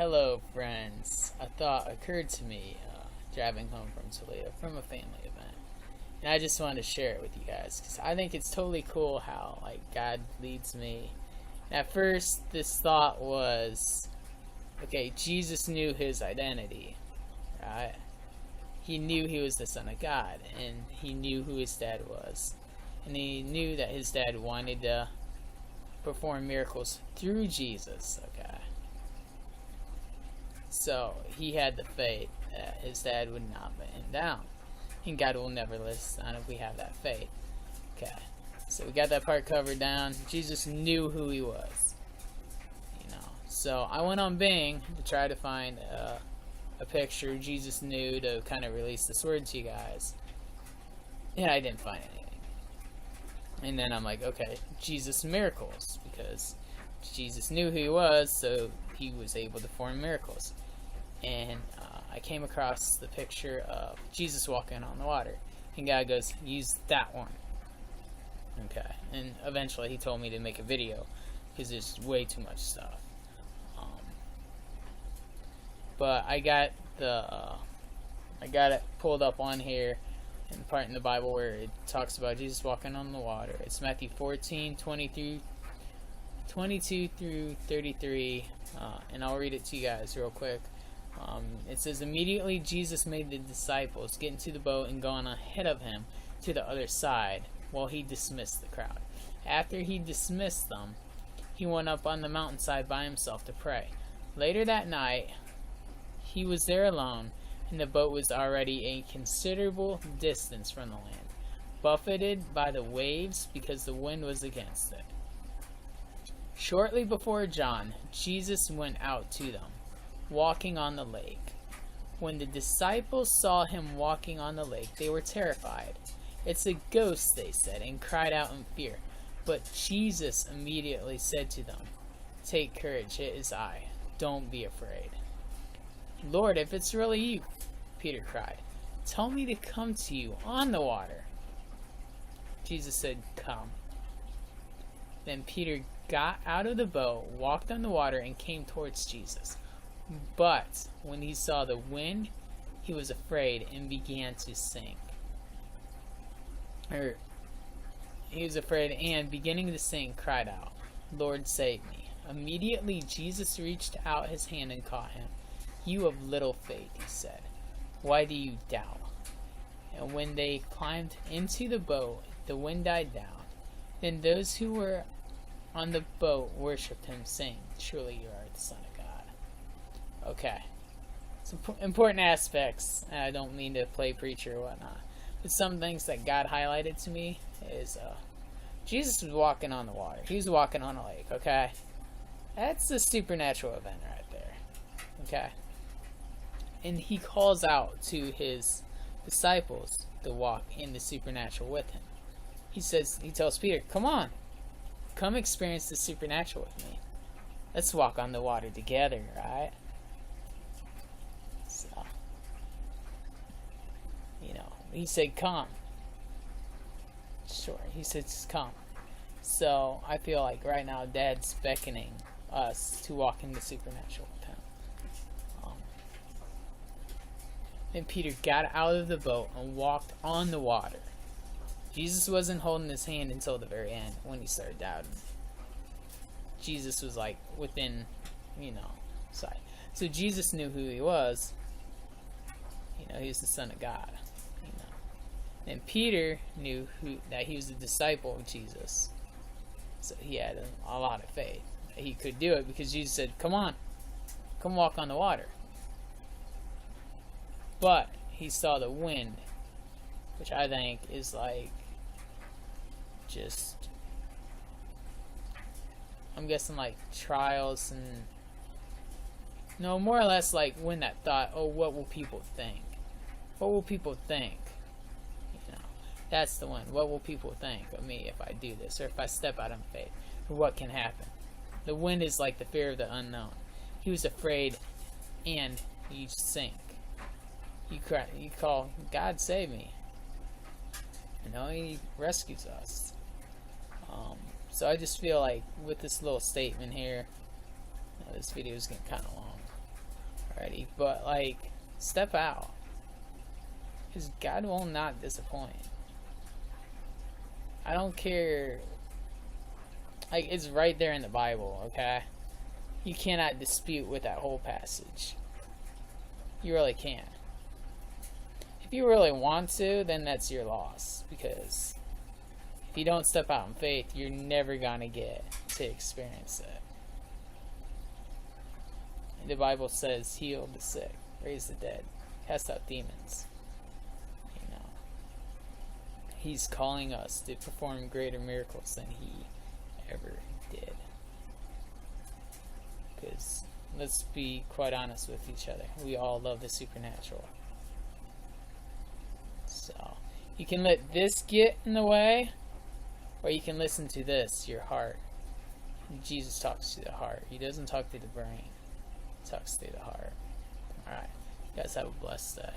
Hello, friends. A thought occurred to me driving home from Toledo from a family event, and I just wanted to share it with you guys because I think it's totally cool how God leads me. And at first, this thought was, okay, Jesus knew his identity, right? He knew he was the Son of God, and he knew who his dad was, and he knew that his dad wanted to perform miracles through Jesus. Okay. So he had the faith that his dad would not let him down. And God will never let us down if we have that faith. Okay. So we got that part covered down. Jesus knew who he was. So I went on Bing to try to find a picture Jesus knew to kind of release this word to you guys. And I didn't find anything. And then I'm like, okay, Jesus miracles. Because Jesus knew who he was, so he was able to perform miracles. And I came across the picture of Jesus walking on the water. And God goes, use that one. Okay. And eventually he told me to make a video because there's way too much stuff. But I got it pulled up on here in the part in the Bible where it talks about Jesus walking on the water. It's Matthew 14:22 through 33, and I'll read it to you guys real quick. It says, immediately Jesus made the disciples get into the boat and go on ahead of him to the other side while he dismissed the crowd. After he dismissed them, he went up on the mountainside by himself to pray. Later that night, he was there alone, and the boat was already a considerable distance from the land, buffeted by the waves because the wind was against it. Shortly before John, Jesus went out to them, walking on the lake. When the disciples saw him walking on the lake, they were terrified. It's a ghost, they said, and cried out in fear. But Jesus immediately said to them, take courage, it is I. Don't be afraid. Lord, if it's really you, Peter cried, tell me to come to you on the water. Jesus said, come. Then Peter got out of the boat, walked on the water, and came towards Jesus. But when he saw the wind, he was afraid and began to sink. He was afraid and, beginning to sink, cried out, Lord, save me. Immediately Jesus reached out his hand and caught him. You of little faith, he said, why do you doubt? And when they climbed into the boat, the wind died down. Then those who were on the boat worshipped him, saying, truly you are the Son of God. Okay. Some important aspects. I don't mean to play preacher or whatnot. But some things that God highlighted to me is Jesus was walking on the water. He was walking on a lake, okay? That's a supernatural event right there. Okay? And he calls out to his disciples to walk in the supernatural with him. He tells Peter, come on. Come experience the supernatural with me. Let's walk on the water together, right? So, he said, come. Sure, he said, come. So, I feel like right now, Dad's beckoning us to walk in the supernatural with him. Then Peter got out of the boat and walked on the water. Jesus wasn't holding his hand until the very end when he started doubting. Jesus was within, sight. So Jesus knew who he was. He was the Son of God. And Peter knew that he was a disciple of Jesus. So he had a lot of faith that he could do it because Jesus said, come on, come walk on the water. But he saw the wind, which I think is I'm guessing trials and, more or less when that thought, oh, what will people think? What will people think? That's the one. What will people think of me if I do this, or if I step out in faith? Or what can happen? The wind is like the fear of the unknown. He was afraid, and you sink. You cry. You call, God, save me. He rescues us. So I just feel like with this little statement here, this video is getting kind of long. ready. But, like, step out. Because God will not disappoint. I don't care. Like, it's right there in the Bible, okay? You cannot dispute with that whole passage. You really can't. If you really want to, then that's your loss. Because if you don't step out in faith, you're never going to get to experience it. The Bible says, heal the sick, raise the dead, cast out demons. You know, He's calling us to perform greater miracles than He ever did. Because, let's be quite honest with each other, we all love the supernatural. So, you can let this get in the way, or you can listen to this, your heart. Jesus talks to the heart. He doesn't talk to the brain. He talks through the heart. Alright. You guys have a blessed day.